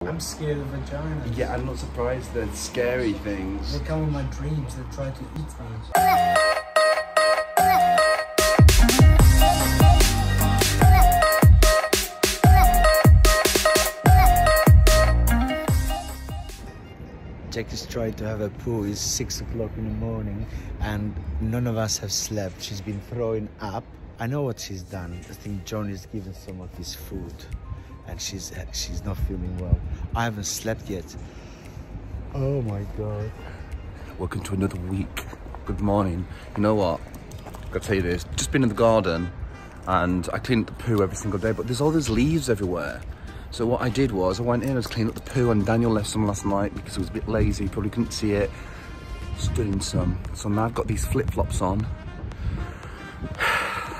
I'm scared of vaginas. Yeah, I'm not surprised. They're scary things. They come in my dreams. They try to eat me. Jack is trying to have a poo. It's 6 o'clock in the morning and none of us have slept. She's been throwing up. I know what she's done. I think John is given some of his food and she's not feeling well. I haven't slept yet. Oh my God. Welcome to another week. Good morning. You know what? I've got to tell you this. Just been in the garden and I clean up the poo every single day, but there's all these leaves everywhere. So what I did was I went in, I was cleaning up the poo, and Daniel left some last night because he was a bit lazy, he probably couldn't see it. Just doing some. So now I've got these flip-flops on.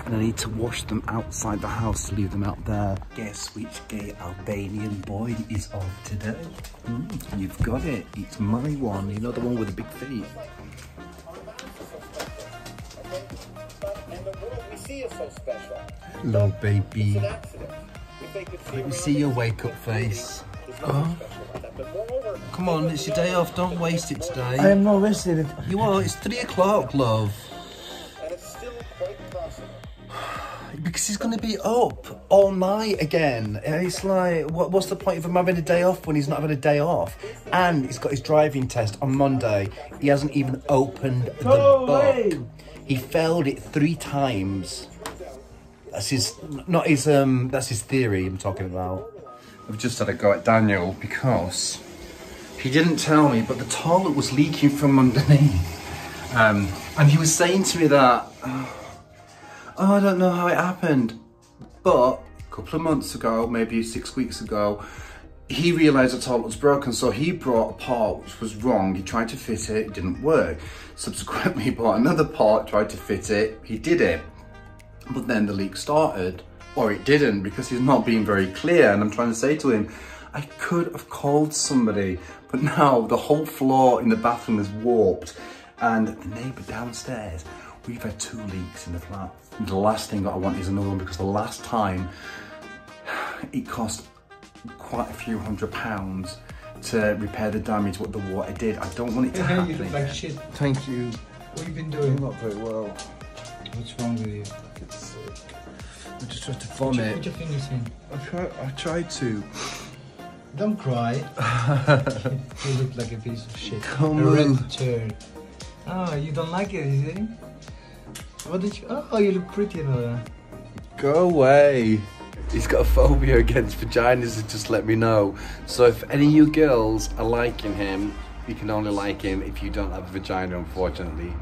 And I need to wash them outside the house to leave them out there. Guess which gay Albanian boy is off today? You've got it. It's my one. You know, the one with the big feet. Hello, baby. Let me see your wake-up face. Oh. Come on, it's your day off. Don't waste it today. I am not wasting it. You are. It's 3 o'clock, love. Because he's going to be up all night again. It's like, what's the point of him having a day off when he's not having a day off? And he's got his driving test on Monday. He hasn't even opened the book. He failed it 3 times. That's his, not his, that's his theory I'm talking about. I've just had a go at Daniel because he didn't tell me, but the toilet was leaking from underneath. And he was saying to me that, oh, I don't know how it happened. But a couple of months ago, maybe 6 weeks ago, he realised the toilet was broken, so he brought a part which was wrong. He tried to fit it, it didn't work. Subsequently, he bought another part, tried to fit it, he did it. But then the leak started, or it didn't, because he's not being very clear. And I'm trying to say to him, I could have called somebody, but now the whole floor in the bathroom is warped. And the neighbour downstairs, we've had 2 leaks in the flat. The last thing that I want is another one, because the last time it cost quite a few £100 to repair the damage what the water did. I don't want it to happen. You look like shit. Thank you. What have you been doing? Not very well. What's wrong with you? I just tried to vomit. Put your fingers in. I tried to. Don't cry. You look like a piece of shit. Come a red on. turd. Oh, you don't like it, is it? What did you? Oh, you look pretty now. Go away. He's got a phobia against vaginas, and just let me know. So if any of you girls are liking him, you can only like him if you don't have a vagina, unfortunately.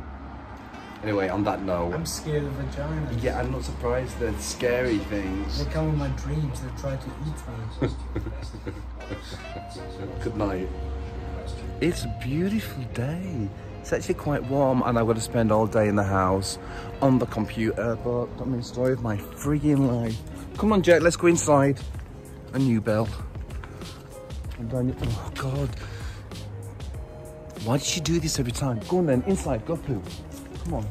Anyway, on that note, I'm scared of vaginas. Yeah, I'm not surprised. They're scary things. They come in my dreams. They try to eat me. Good night. It's a beautiful day. It's actually quite warm, and I'm going to spend all day in the house on the computer, but I mean, story of my friggin' life. Come on, Jack, let's go inside. A new bell. Oh, God. Why does she do this every time? Go on then, inside, go poo. Come on.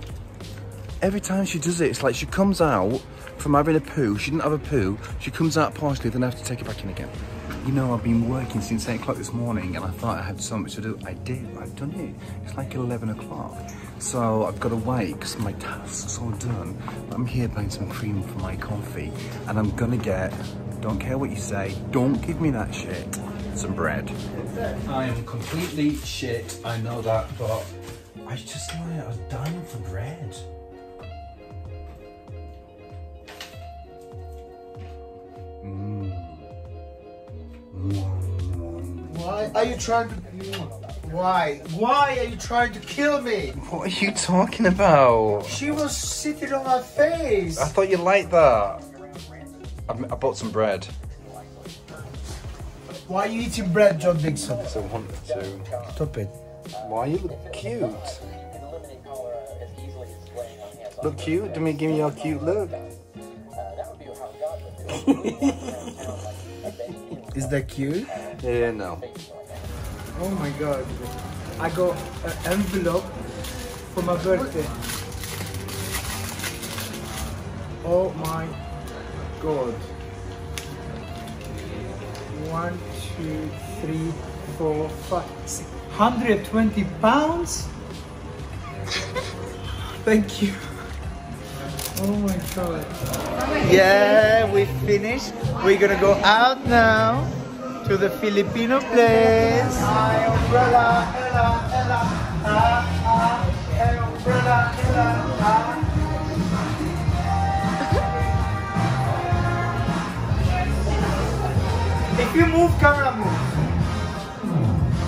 Every time she does it, it's like she comes out from having a poo. She didn't have a poo. She comes out partially, then I have to take it back in again. You know, I've been working since 8 o'clock this morning and I thought I had so much to do. I did, I've done it. It's like 11 o'clock. So I've got to wait because my task's all done. I'm here buying some cream for my coffee and I'm gonna get, don't care what you say, don't give me that shit, some bread. I am completely shit, I know that, but I just like, I was dying for bread. Why are you trying to? Why? Why are you trying to kill me? What are you talking about? She was sitting on my face. I thought you liked that. I bought some bread. Why are you eating bread, John Dixon? So I wanted to. Stop it. Why you look cute? Look cute? Give me your cute look. Is that cute? Yeah, no. Oh my God. I got an envelope for my birthday. Oh my God. 1, 2, 2, 3, 4, 5, 6, 120 pounds? Thank you. Oh my god. Yeah, we finished. We're gonna go out now to the Filipino place. Hi, umbrella, Ella, Ella, hey, umbrella, Ella, If you move, camera move.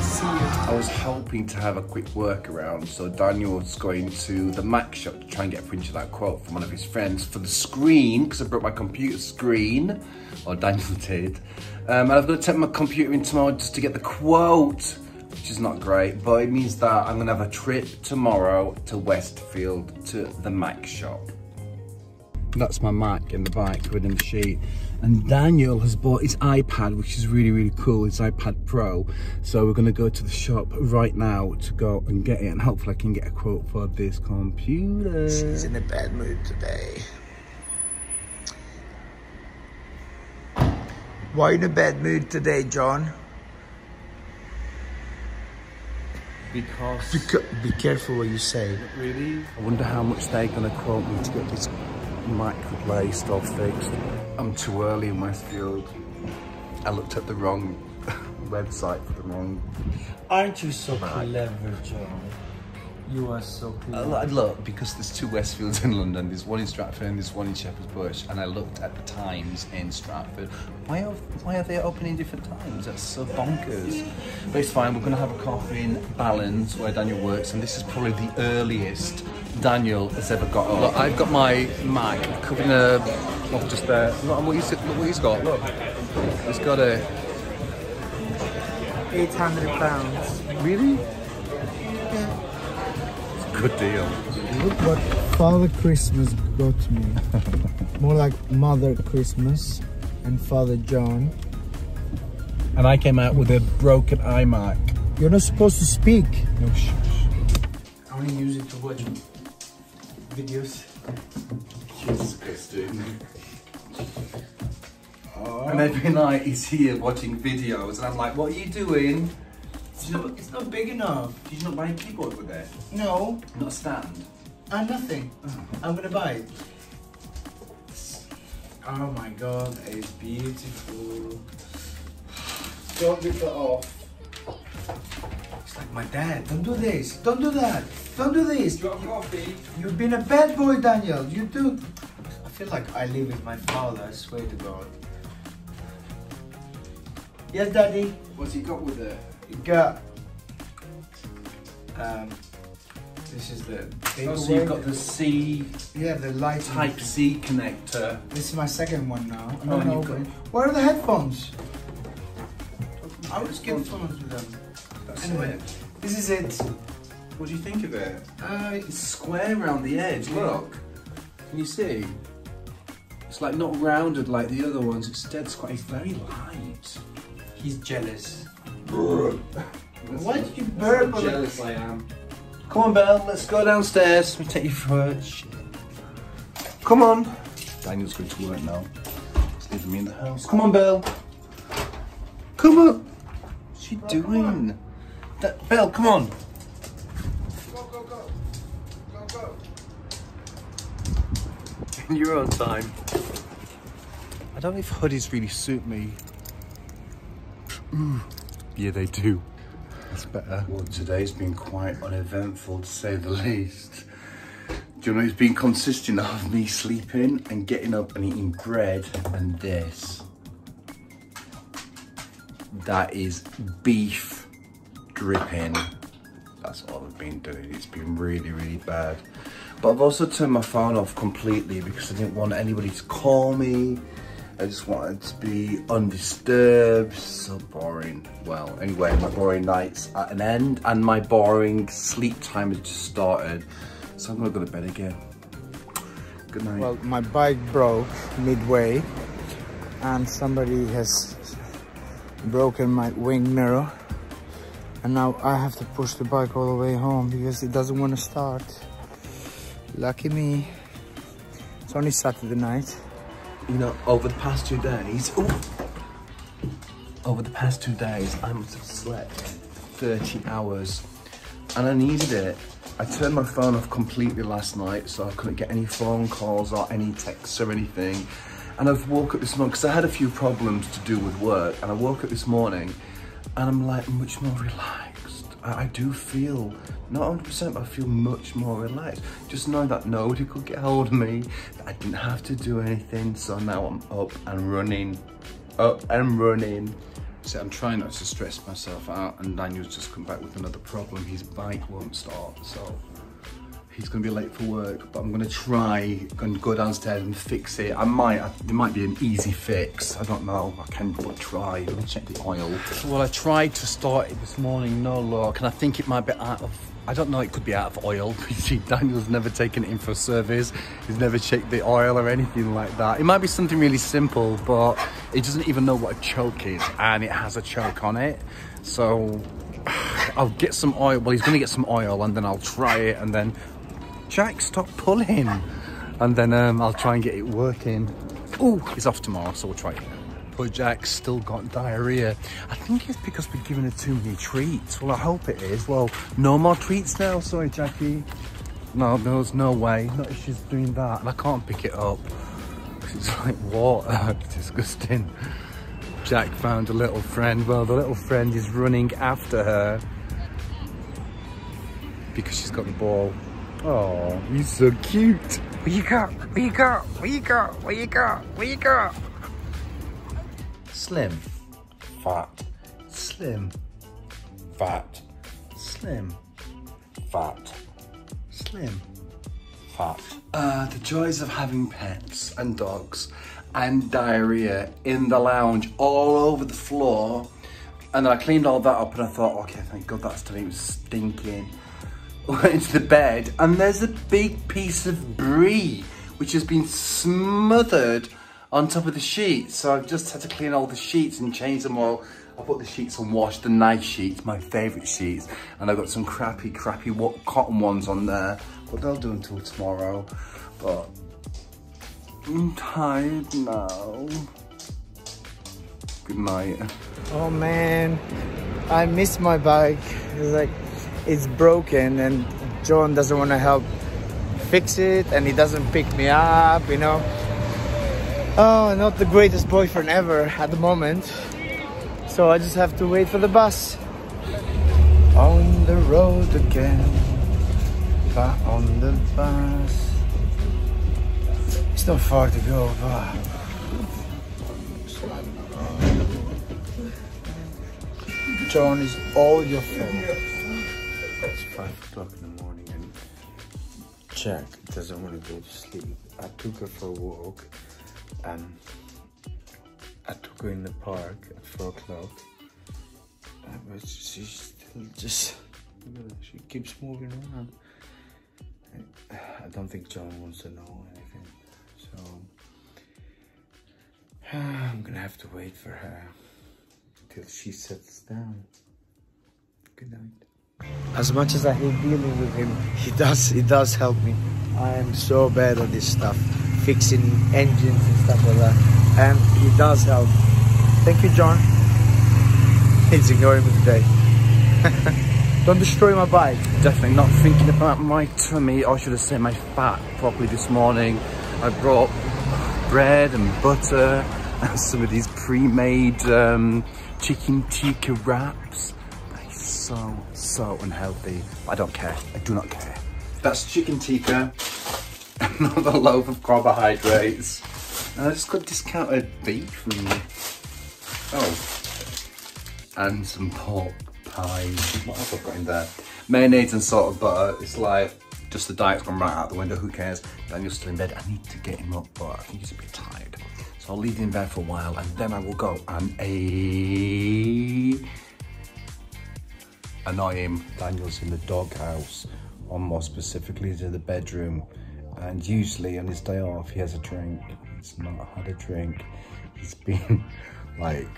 See you. I was hoping to have a quick workaround, so Daniel was going to the Mac shop to try and get a printed out quote from one of his friends for the screen, because I broke my computer screen, or Daniel did. And I've got to take my computer in tomorrow just to get the quote, which is not great, but it means that I'm going to have a trip tomorrow to Westfield to the Mac shop. That's my Mac and the bike within the sheet. And Daniel has bought his iPad, which is really, really cool, his iPad Pro. So we're gonna go to the shop right now to go and get it, and hopefully I can get a quote for this computer. She's in a bad mood today. Why in a bad mood today, John? Because... Be careful what you say. Really? I wonder how much they're gonna quote me to get this Mac replaced or fixed. I'm too early in Westfield. I looked at the wrong website for the wrong... Aren't you so clever, John? You are so clever. Look, because there's two Westfields in London, there's one in Stratford and there's one in Shepherd's Bush, and I looked at the times in Stratford. Why are they opening different times? That's so bonkers. But it's fine, we're gonna have a coffee in Balance, where Daniel works, and this is probably the earliest Daniel has ever got up. Look, I've got my Mac covered in a... Look, just there. Look what he's got, look. He's got a... 800 pounds. Really? Yeah. Good deal. Look what Father Christmas got me. More like Mother Christmas and Father John. And I came out with a broken iMac. You're not supposed to speak. No, shh. I only use it to watch videos. Jesus Christ, dude. Oh. And every night he's here watching videos, and I'm like, what are you doing? It's not big enough. Did you not buy a keyboard with it? No. Not a stand? Nothing. I'm gonna buy it. Oh my god, it's beautiful. Don't rip it off. It's like my dad. Don't do this. Don't do that. Don't do this. You want coffee? You've been a bad boy, Daniel. You do. I feel like I live with my father, I swear to God. Yes, Daddy? What's he got with it? You got... this is the... Oh, so you've got the C... Yeah, the light... Type C connector. This is my second one now. I'm Oh, gonna and open it. Where are the headphones? I always get phones with them. That's Anyway, it. this is it. What do you think of it? It's It's square around the edge, look. Can you see? It's like not rounded like the other ones, instead it's very light. He's jealous. Why did you burp on jealous I am. Come on, Belle, let's go downstairs. Let me take you for a shit. Come on. Daniel's going to work now. He's leaving me in the house. Come on, Belle. Come on. What's she doing? Belle, come on. Go, go, go. Go, go. You're on time. I don't know if hoodies really suit me. Yeah, they do. That's better. Well, today's been quite uneventful, to say the least. Do you know, it's been consisting of me sleeping and getting up and eating bread and this. That is beef dripping. That's all I've been doing. It's been really, really bad. But I've also turned my phone off completely because I didn't want anybody to call me. I just wanted to be undisturbed. So boring. Well, anyway, my boring night's at an end and my boring sleep time has just started. So I'm gonna go to bed again. Good night. Well, my bike broke midway and somebody has broken my wing mirror. And now I have to push the bike all the way home because it doesn't want to start. Lucky me. It's only Saturday night. You know, over the past 2 days, over the past 2 days, I must have slept 30 hours and I needed it. I turned my phone off completely last night so I couldn't get any phone calls or any texts or anything. And I've woke up this morning because I had a few problems to do with work, and I woke up this morning and I'm like much more relaxed. I do feel, not 100%, but I feel much more relaxed. Just knowing that nobody could get hold of me, that I didn't have to do anything. So now I'm up and running. See, I'm trying not to stress myself out, and Daniel's just come back with another problem. His bike won't start, so he's gonna be late for work, but I'm gonna try and go downstairs and fix it. There might be an easy fix. I don't know, I can but try. Let me check the oil. Well, I tried to start it this morning, no luck, and I think it might be out of, I don't know, it could be out of oil. You see, Daniel's never taken it in for a service. He's never checked the oil or anything like that. It might be something really simple, but he doesn't even know what a choke is, and it has a choke on it. So I'll get some oil. Well, he's gonna get some oil, and then I'll try it, and then Jack, stop pulling. And then I'll try and get it working. Oh, he's off tomorrow, so we'll try it. Poor Jack's still got diarrhea. I think it's because we're giving her too many treats. Well, I hope it is. Well, no more treats now. Sorry, Jackie. No, there's no way. Not if she's doing that. And I can't pick it up. It's like water. It's disgusting. Jack found a little friend. Well, the little friend is running after her because she's got the ball. Oh, he's so cute. Where you go? Where you go? Where you go? Where you go? Where you go? Slim, fat, slim, fat, slim, fat, slim, fat. The joys of having pets and dogs and diarrhea in the lounge all over the floor. And then I cleaned all that up and I thought, okay, thank God that's done. It was stinking. Went into the bed and there's a big piece of brie which has been smothered on top of the sheets. So I've just had to clean all the sheets and change them all. I put the sheets on wash, the nice sheets, my favourite sheets. And I've got some crappy cotton ones on there. But they'll do until tomorrow. But I'm tired now. Good night. Oh man, I miss my bike. It's broken and John doesn't want to help fix it and he doesn't pick me up, you know. Oh, not the greatest boyfriend ever at the moment. So I just have to wait for the bus. On the road again, but on the bus. It's not far to go, but... John, is all your fault. It's 5 o'clock in the morning and Jack doesn't want to go to sleep. I took her for a walk and I took her in the park at 4 o'clock. But she's still just, she keeps moving around. I don't think John wants to know anything. So I'm gonna have to wait for her until she settles down. Good night. As much as I hate dealing with him, he does help me. I am so bad at this stuff, fixing engines and stuff like that, and he does help. Thank you, John. He's ignoring me today. Don't destroy my bike. Definitely not thinking about my tummy, or should I say my fat, properly this morning. I brought bread and butter and some of these pre-made chicken tikka wraps. So unhealthy. I don't care. I do not care. That's chicken tikka, another loaf of carbohydrates. And I just got discounted beef and some pork pies. What else I've got in there? Mayonnaise and salt and butter. It's like just the diet's gone right out the window. Who cares? Daniel's still in bed. I need to get him up, but I think he's a bit tired. So I'll leave him in bed for a while and then I will go and annoy him. Daniel's in the doghouse, or more specifically he's in the bedroom, and usually on his day off he has a drink. He's not had a drink. He's been like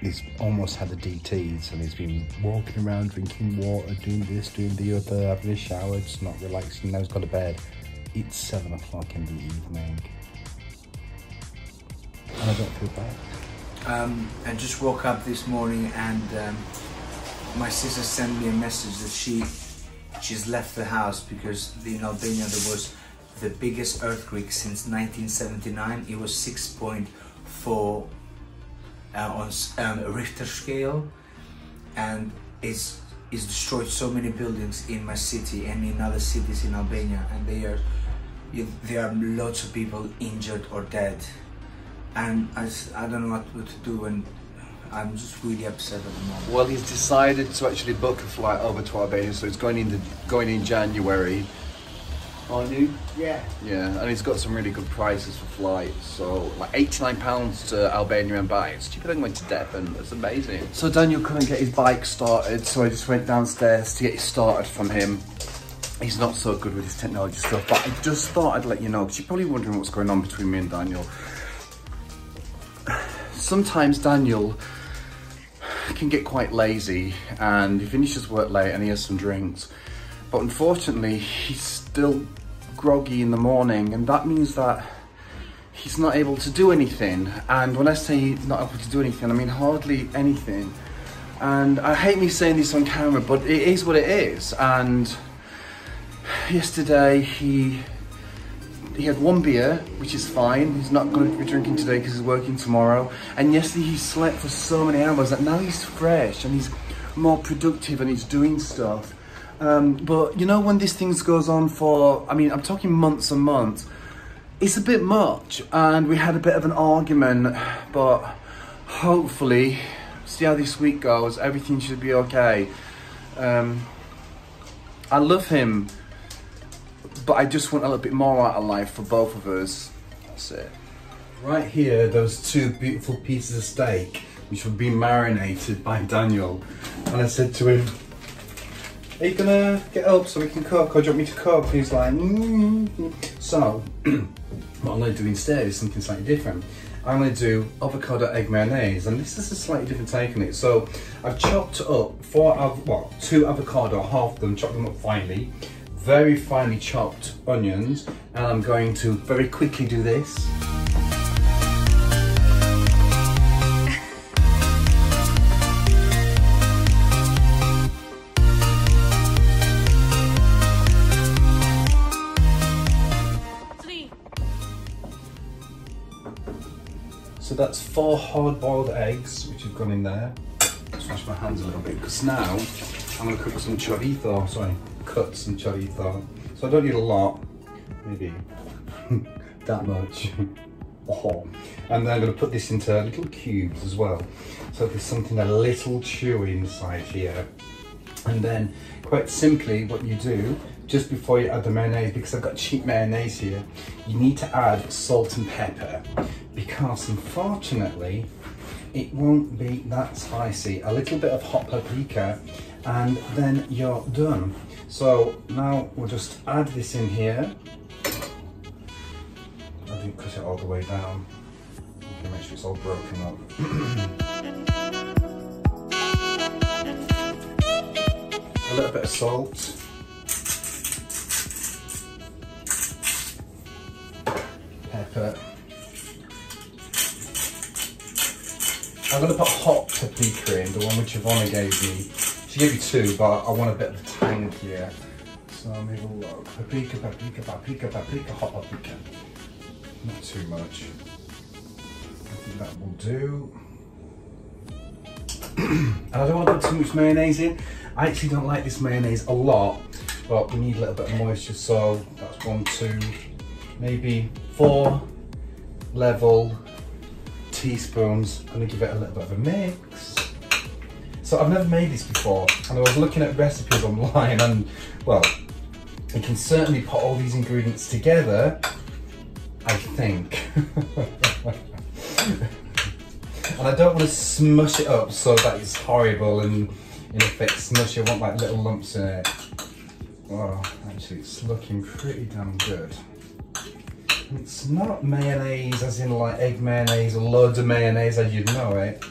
he's almost had a DTs, and he's been walking around drinking water, doing this, doing the other, having a shower, just not relaxing. Now he's got to bed. It's 7 o'clock in the evening and I don't feel bad. I just woke up this morning and my sister sent me a message that she's left the house because in Albania there was the biggest earthquake since 1979. It was 6.4 on a Richter scale, and it's destroyed so many buildings in my city and in other cities in Albania, and there are lots of people injured or dead, and I don't know what to do, and I'm just really upset at the moment. Well, he's decided to actually book a flight over to Albania, so it's going in January. Aren't you? Yeah. Yeah, and he's got some really good prices for flights. So, like £89 to Albania and back. It's cheaper than going to Devon. That's amazing. So Daniel couldn't get his bike started, so I just went downstairs to get it started from him. He's not so good with his technology stuff, but I just thought I'd let you know, because you're probably wondering what's going on between me and Daniel. Sometimes Daniel can get quite lazy and he finishes work late and he has some drinks, but unfortunately he's still groggy in the morning, and that means that he's not able to do anything. And when I say he's not able to do anything, I mean hardly anything. And I hate me saying this on camera, but it is what it is. And yesterday he had one beer, which is fine. He's not going to be drinking today because he's working tomorrow. And yesterday he slept for so many hours that now he's fresh and he's more productive and he's doing stuff. But you know, when these things goes on for, I mean, I'm talking months and months, it's a bit much. And we had a bit of an argument, but hopefully, see how this week goes, everything should be okay. I love him, but I just want a little bit more out of life for both of us. That's it. Right here, those two beautiful pieces of steak, which were being marinated by Daniel. And I said to him, are you gonna get up so we can cook, or do you want me to cook? And he's like, So, what I'm gonna do instead is something slightly different. I'm gonna do avocado egg mayonnaise, and this is a slightly different take on it. So, I've chopped up two avocado, half of them, chopped them up finely. Very finely chopped onions, and I'm going to very quickly do this. So that's 4 hard-boiled eggs, which have gone in there. Just wash my hands a little bit, because now I'm going to cook some chorizo, cut some chorizo. So I don't need a lot, maybe that much. Oh. And then I'm going to put this into little cubes as well. So there's something a little chewy inside here. And then, quite simply, what you do, just before you add the mayonnaise, because I've got cheap mayonnaise here, you need to add salt and pepper, because unfortunately, it won't be that spicy. A little bit of hot paprika, and then you're done. So now we'll just add this in here. I didn't cut it all the way down. Okay, make sure it's all broken up. A little bit of salt. Pepper. I'm going to put hot paprika in, the one which Ivana gave me. She gave me 2, but I want a bit of a tang here. So maybe a look. Paprika, paprika, paprika, paprika, hot paprika. Not too much. I think that will do. And I don't want to put too much mayonnaise in. I actually don't like this mayonnaise a lot, but we need a little bit of moisture, so that's 1, 2, maybe 4 level teaspoons. I'm gonna give it a little bit of a mix. So I've never made this before, and I was looking at recipes online, and well, you can certainly put all these ingredients together, I think. And I don't want to smush it up so that it's horrible, and if it's smushy, I want like little lumps in it. Oh, actually it's looking pretty damn good. It's not mayonnaise as in like egg mayonnaise or loads of mayonnaise as you'd know it.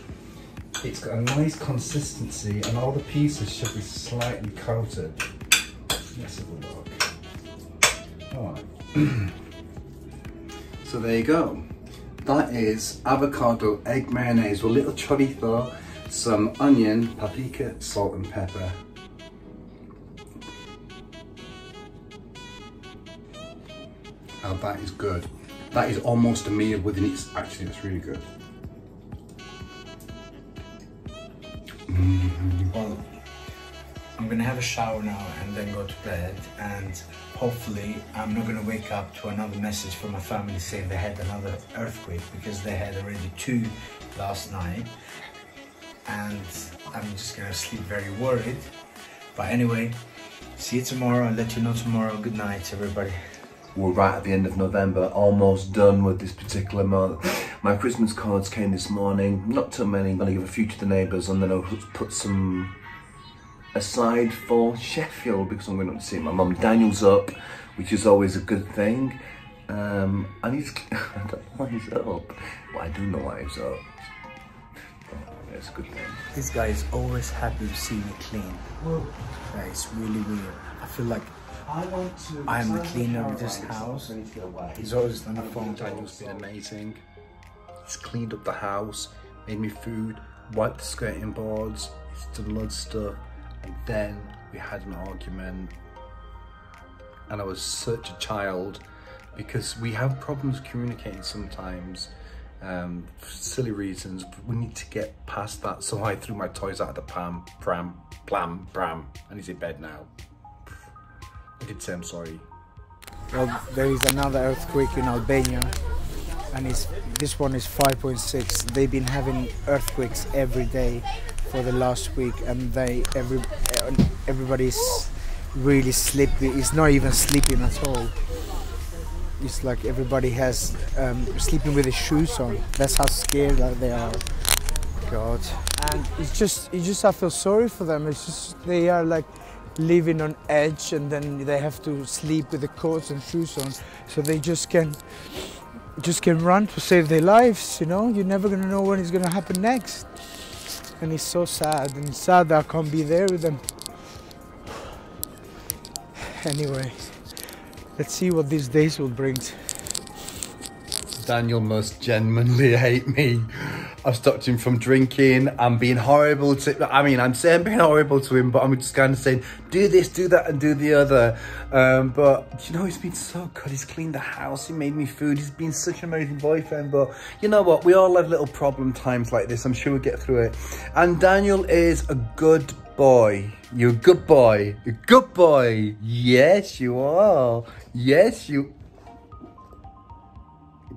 It's got a nice consistency and all the pieces should be slightly coated. Let's have a look. Alright. So there you go. That is avocado egg mayonnaise with a little chorizo, some onion, paprika, salt and pepper. Now that is good. That is almost a meal within its, actually it's really good. Well, I'm gonna have a shower now and then go to bed, and hopefully I'm not gonna wake up to another message from my family saying they had another earthquake, because they had already 2 last night, and I'm just gonna sleep very worried. But anyway, see you tomorrow. I'll let you know tomorrow. Good night, everybody. We're right at the end of November, almost done with this particular month. My Christmas cards came this morning, not too many. I'm gonna give a few to the neighbours, and then I'll put some aside for Sheffield, because I'm going up to see my mum. Daniel's up, which is always a good thing. And he's, I don't know why he's up, but I do know why he's up. It's a good thing. This guy is always happy to see me clean. That is really weird. I fil like I'm the cleaner of this house. He's always on the phone. Daniel's been amazing. He's cleaned up the house, made me food, wiped the skirting boards, he's done loads of stuff. And then we had an argument, and I was such a child, because we have problems communicating sometimes, for silly reasons. But we need to get past that. So I threw my toys out of the pram, and he's in bed now. I did say I'm sorry. Well, there is another earthquake in Albania, and this one is 5.6. They've been having earthquakes every day for the last week, and everybody's really sleepy. It's not even sleeping at all. It's like everybody has sleeping with their shoes on. That's how scared that they are. God. And it's just I feel sorry for them. It's just they are like living on edge, and then they have to sleep with the coats and shoes on, so they just can run to save their lives. You know, you're never gonna know when it's gonna happen next. And it's so sad, and it's sad that I can't be there with them. Anyway, let's see what these days will bring. Daniel must genuinely hate me. I've stopped him from drinking. I'm being horrible to, I mean, I'm saying being horrible to him, but I'm just kind of saying, do this, do that, and do the other. But, you know, he's been so good. He's cleaned the house. He made me food. He's been such an amazing boyfriend. But you know what? We all have little problem times like this. I'm sure we'll get through it. And Daniel is a good boy. You're a good boy. You're a good boy. Yes, you are. Yes, you...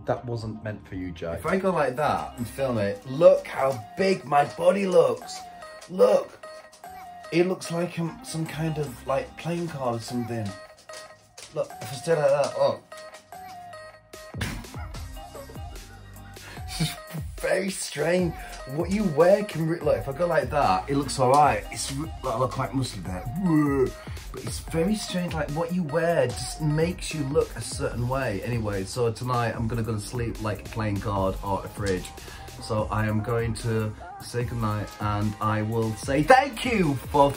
That wasn't meant for you, Jack. If I go like that and film it, look how big my body looks. Look. It looks like some kind of like playing card or something. Look, if I stay like that, oh. It's very strange. What you wear can, look, if I go like that, it looks all right. It's, I look quite muscly there. But it's very strange, like what you wear just makes you look a certain way. Anyway, so tonight I'm gonna go to sleep like a playing card or a fridge. So I am going to say goodnight, and I will say thank you for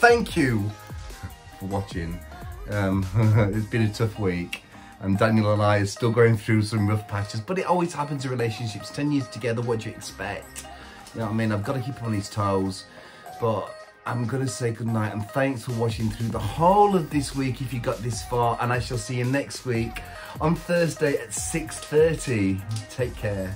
watching. It's been a tough week, and Daniel and I are still going through some rough patches, but it always happens in relationships. 10 years together, what do you expect? You know what I mean? I've got to keep him on his toes, but I'm going to say goodnight, and thanks for watching through the whole of this week if you got this far, and I shall see you next week on Thursday at 6:30. Take care.